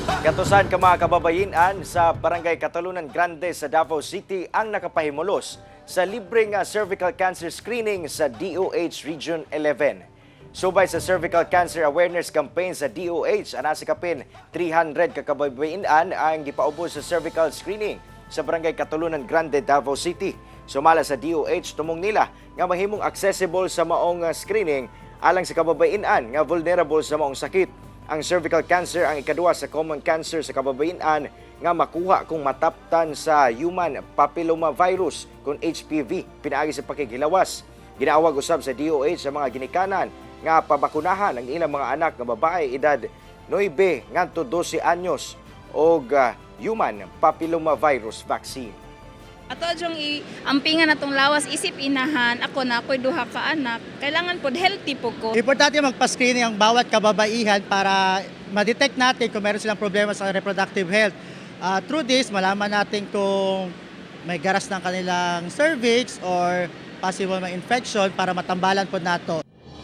Katusan ka mga kababayen-an sa Barangay Catalunan Grande sa Davao City ang nakapahimulos sa libreng cervical cancer screening sa DOH Region 11. Subay sa cervical cancer awareness campaign sa DOH, ana si Kapin 300 ka kababayen-an ang gipaubos sa cervical screening sa Barangay Catalunan Grande, Davao City. Sumala sa DOH, tumong nila nga mahimong accessible sa maong screening alang sa kababayen-an nga vulnerable sa maong sakit. Ang cervical cancer ang ikaduha sa common cancer sa kababayen-an nga makuha kung mataptan sa human papillomavirus kung HPV pinaagi sa pakikilawas. Ginaawag usab sa DOH sa mga ginikanan nga pabakunahan ang ilang mga anak nga babae edad 9 ngadto 12 anyos og human papillomavirus vaccine. Ato adjong iampingan atong lawas isip inahan ako na ako'y duha ka anak. Kailangan pod healthy po ko. Importante magpa-screening ang bawat kababaihan para ma-detect natin kung meron silang problema sa reproductive health. Through this, malaman natin kung may garas ng kanilang cervix or possible may infection para matambalan po nato.